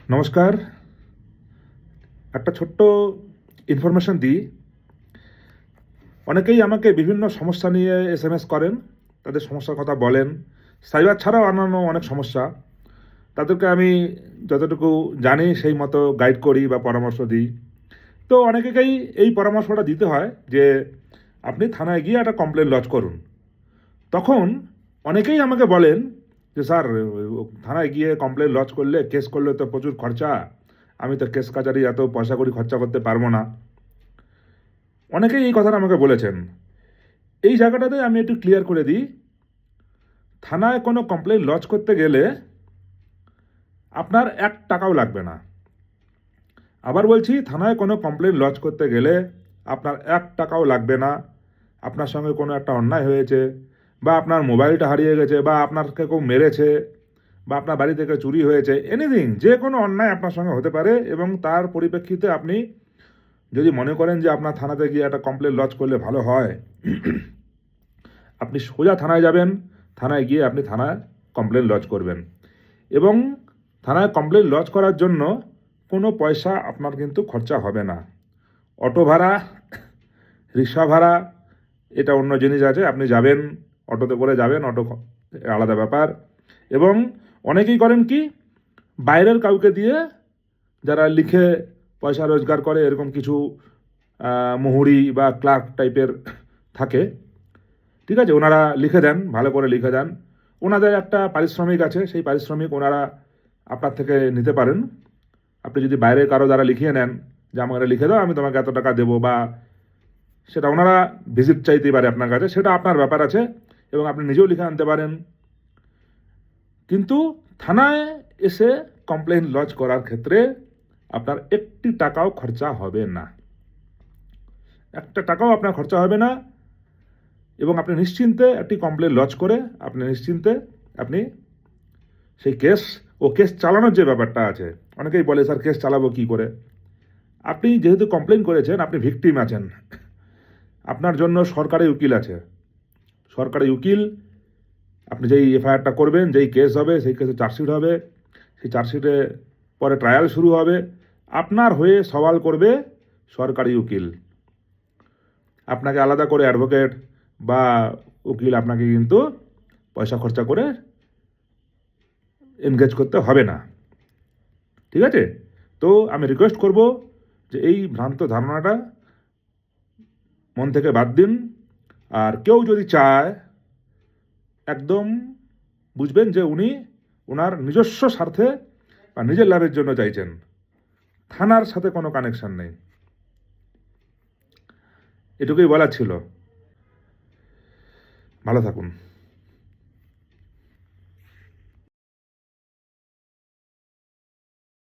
নমস্কার। একটা ছোট্ট ইনফরমেশন দিই। অনেকেই আমাকে বিভিন্ন সমস্যা নিয়ে এসএমএস করেন, তাদের সমস্যার কথা বলেন। সাইবার ছাড়াও অন্যান্য অনেক সমস্যা। তাদেরকে আমি যতটুকু জানি সেই মতো গাইড করি বা পরামর্শ দিই। তো অনেকেই এই পরামর্শটা দিতে হয় যে আপনি থানায় গিয়ে একটা কমপ্লেন লজ করুন। তখন অনেকেই আমাকে বলেন যে স্যার, থানায় গিয়ে কমপ্লেন লজ করলে কেস করলে তো প্রচুর খরচা, আমি তো কেস কাচারি এত পয়সা করি খরচা করতে পারবো না। অনেকেই এই কথাটা আমাকে বলেছেন। এই জায়গাটাতে আমি একটু ক্লিয়ার করে দিই। থানায় কোনো কমপ্লেন লজ করতে গেলে আপনার 1 টাকাও লাগবে না। আবার বলছি, থানায় কোনো কমপ্লেন লজ করতে গেলে আপনার 1 টাকাও লাগবে না। আপনার সঙ্গে কোনো একটা অন্যায় হয়েছে, বা আপনার মোবাইলটা হারিয়ে গেছে, বা আপনাকে কেউ মেরেছে, বা আপনার বাড়ি থেকে চুরি হয়েছে, এনিথিং, যে কোনো অন্যায় আপনার সঙ্গে হতে পারে, এবং তার পরিপ্রেক্ষিতে আপনি যদি মনে করেন যে আপনার থানাতে গিয়ে একটা কমপ্লেন লজ করলে ভালো হয়, আপনি সোজা থানায় যাবেন। থানায় গিয়ে আপনি থানায় কমপ্লেন লজ করবেন, এবং থানায় কমপ্লেন লজ করার জন্য কোনো পয়সা আপনার কিন্তু খরচা হবে না। অটো ভাড়া, রিক্সা ভাড়া, এটা অন্য জিনিস আছে। আপনি যাবেন, অটোতে করে যাবেন, আলাদা ব্যাপার। এবং অনেকেই করেন কি, বাইরের কাউকে দিয়ে, যারা লিখে পয়সা রোজগার করে, এরকম কিছু মুহুরি বা ক্লার্ক টাইপের থাকে, ঠিক আছে, ওনারা লিখে দেন, ভালো করে লিখে দেন। ওনাদের একটা পারিশ্রমিক আছে, সেই পারিশ্রমিক ওনারা আপনার থেকে নিতে পারেন। আপনি যদি বাইরে কারো দ্বারা লিখিয়ে নেন যে আমাকে এটা লিখে দাও, আমি তোমাকে এত টাকা দেবো, বা সেটা ওনারা ভিজিট চাইতেই পারে আপনার কাছে, সেটা আপনার ব্যাপার আছে, এবং আপনি নিজেও লিখে আনতে পারেন। কিন্তু থানায় এসে কমপ্লেন লজ করার ক্ষেত্রে আপনার 1 টাকাও খরচা হবে না। 1 টাকাও আপনার খরচা হবে না, এবং আপনি নিশ্চিন্তে একটি কমপ্লেন লজ করে আপনি নিশ্চিন্তে আপনি সেই কেস চালানোর যে ব্যাপারটা আছে। অনেকেই বলে স্যার কেস চালাবো কি করে। আপনি যেহেতু কমপ্লেন করেছেন, আপনি ভিকটিম আছেন, আপনার জন্য সরকারি উকিল আছে। সরকারি উকিল, আপনি যেই এফআইআরটা করবেন, যেই কেস হবে, সেই কেসে চার্জশিট হবে, সেই চার্জশিটে পরে ট্রায়াল শুরু হবে, আপনার হয়ে সওয়াল করবে সরকারি উকিল। আপনাকে আলাদা করে অ্যাডভোকেট বা উকিল আপনাকে কিন্তু পয়সা খরচা করে এনগেজ করতে হবে না। ঠিক আছে? তো আমি রিকোয়েস্ট করব যে এই ভ্রান্ত ধারণাটা মন থেকে বাদ দিন। আর কেউ যদি চায়, একদম বুঝবেন যে উনি ওনার নিজস্ব স্বার্থে বা নিজের লাভের জন্য চাইছেন, থানার সাথে কোনো কানেকশন নেই। এটুকুই বলার ছিল। ভালো থাকুন।